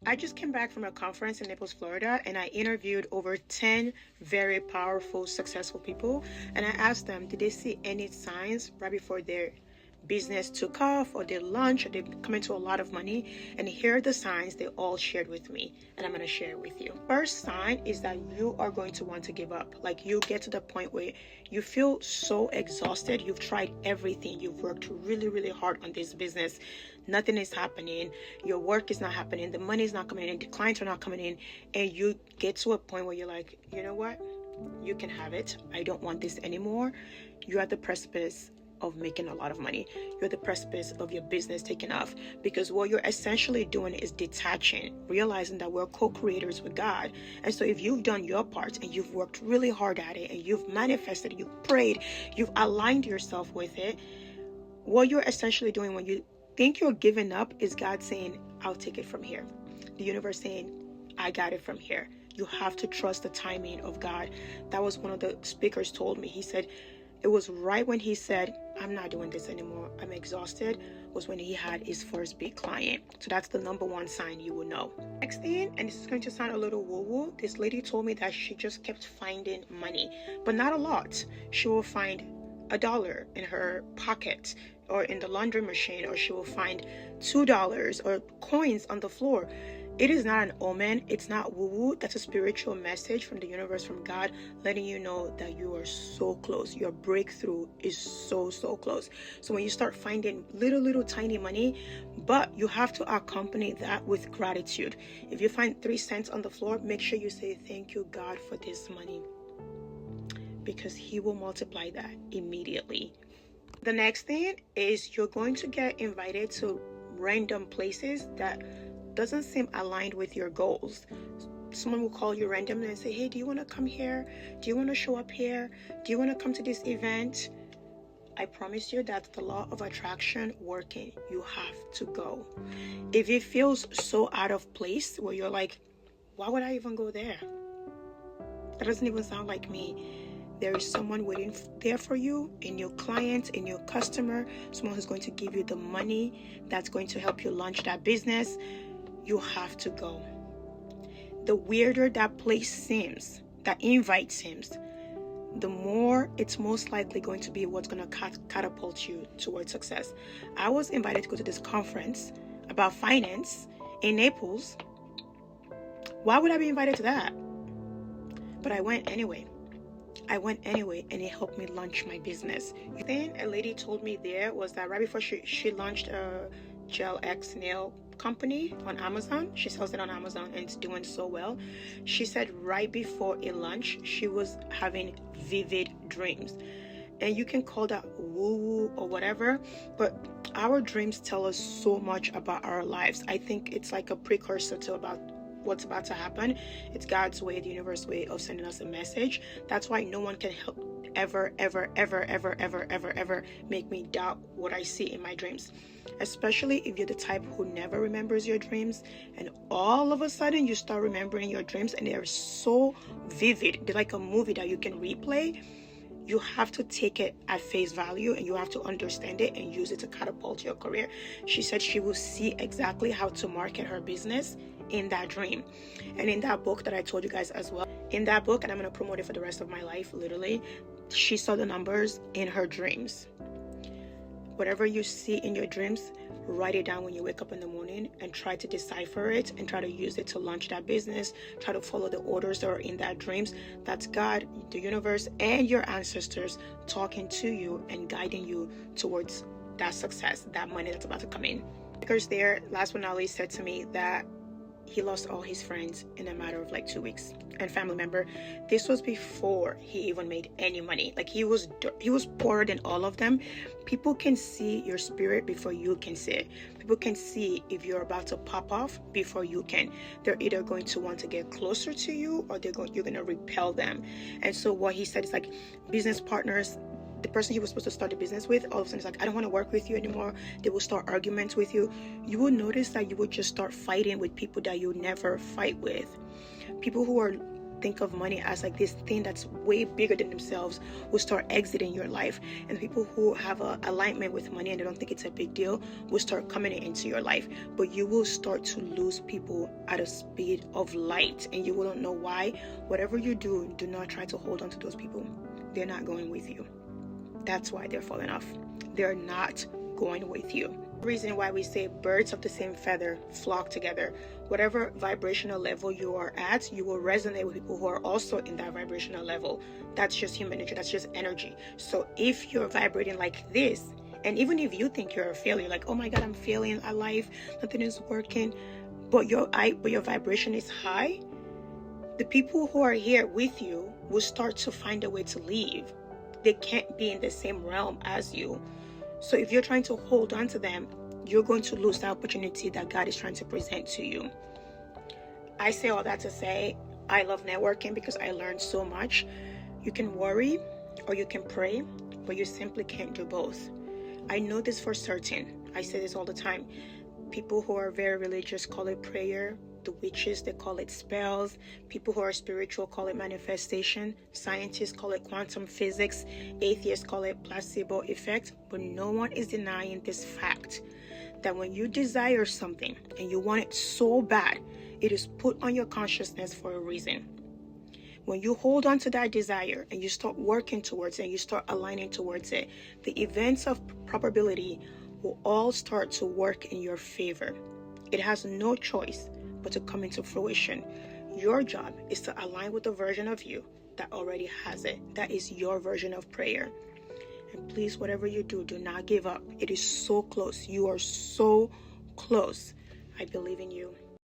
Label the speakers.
Speaker 1: I just came back from a conference in Naples, Florida, and I interviewed over 10 very powerful, successful people. And I asked them, did they see any signs right before their business took off or they launched or they come into a lot of money? And here are the signs they all shared with me, and I'm going to share it with you. First sign is that you are going to want to give up. Like, you get to the point where you feel so exhausted. You've tried everything. You've worked really, really hard on this business. Nothing is happening. Your work is not happening. The money is not coming in. The clients are not coming in. And you get to a point where you're like, you know what? You can have it. I don't want this anymore. You're at the precipice of making a lot of money. You're at the precipice of your business taking off, because what you're essentially doing is detaching, realizing that we're co-creators with God. And so if you've done your part and you've worked really hard at it and you've manifested, you've prayed, you've aligned yourself with it, what you're essentially doing when you think you're giving up is God saying, I'll take it from here. The universe saying, I got it from here. You have to trust the timing of God. That was one of the speakers told me. He said, it was right when he said, I'm not doing this anymore, I'm exhausted, was when he had his first big client. So that's the number one sign you will know. Next thing, and this is going to sound a little woo-woo, this lady told me that she just kept finding money, but not a lot. She will find $1 in her pocket or in the laundry machine, or she will find $2 or coins on the floor. It is not an omen. It's not woo-woo. That's a spiritual message from the universe, from God, letting you know that you are so close. Your breakthrough is so, so close. So when you start finding little tiny money, but you have to accompany that with gratitude. If you find 3 cents on the floor, make sure you say, thank you, God, for this money, because he will multiply that immediately. The next thing is you're going to get invited to random places that doesn't seem aligned with your goals. Someone will call you randomly and say, hey, do you want to come here? Do you want to show up here? Do you want to come to this event? I promise you that's the law of attraction working. You have to go. If it feels so out of place where you're like, why would I even go there? That doesn't even sound like me. There is someone waiting there for you, in your client, in your customer, someone who's going to give you the money that's going to help you launch that business. You have to go. The weirder that place seems, that invite seems, the more it's most likely going to be what's going to catapult you towards success. I was invited to go to this conference about finance in Naples. Why would I be invited to that? But I went anyway. And it helped me launch my business. The thing a lady told me there was that right before she launched a Gel X nail company on Amazon, she sells it on Amazon and it's doing so well. She said right before a launch, she was having vivid dreams. And you can call that woo-woo or whatever, but our dreams tell us so much about our lives. I think it's like a precursor to about what's about to happen. It's God's way, the universe way of sending us a message. That's why no one can ever make me doubt what I see in my dreams. Especially if you're the type who never remembers your dreams, and all of a sudden you start remembering your dreams and they're so vivid. They're like a movie that you can replay. You have to take it at face value and you have to understand it and use it to catapult your career. She said she will see exactly how to market her business in that dream. And in that book that I told you guys as well, in that book, and I'm going to promote it for the rest of my life, literally, she saw the numbers in her dreams. Whatever you see in your dreams, write it down when you wake up in the morning and try to decipher it and try to use it to launch that business. Try to follow the orders that are in that dreams. That's God, the universe, and your ancestors talking to you and guiding you towards that success, that money that's about to come in. Because there, last but not least, said to me that he lost all his friends in a matter of like 2 weeks, and family member. This was before he even made any money. Like he was poorer than all of them. People can see your spirit before you can see it. People can see if you're about to pop off before you can. They're either going to want to get closer to you or you're going to repel them. And so what he said is like business partners, the person he was supposed to start a business with, all of a sudden is like, I don't want to work with you anymore. They will start arguments with you. You will notice that you will just start fighting with people that you never fight with. People who are think of money as like this thing that's way bigger than themselves will start exiting your life. And people who have a alignment with money and they don't think it's a big deal will start coming into your life. But you will start to lose people at a speed of light, and you wouldn't know why. Whatever you do not try to hold on to those people. They're not going with you. That's why they're falling off. They're not going with you. The reason why we say birds of the same feather flock together. Whatever vibrational level you are at, you will resonate with people who are also in that vibrational level. That's just human nature. That's just energy. So if you're vibrating like this, and even if you think you're a failure, like, oh my God, I'm failing at life, nothing is working, but your vibration is high, the people who are here with you will start to find a way to leave. They can't be in the same realm as you. So if you're trying to hold on to them, you're going to lose the opportunity that God is trying to present to you. I say all that to say, I love networking because I learned so much. You can worry or you can pray, but you simply can't do both. I know this for certain. I say this all the time. People who are very religious call it prayer. The witches, they call it spells. People who are spiritual call it manifestation. Scientists call it quantum physics. Atheists call it placebo effect. But no one is denying this fact that when you desire something and you want it so bad, it is put on your consciousness for a reason. When you hold on to that desire and you start working towards it and you start aligning towards it, the events of probability will all start to work in your favor. It has no choice but to come into fruition. Your job is to align with the version of you that already has it. That is your version of prayer. And please, whatever you do not give up. It is so close. You are so close. I believe in you.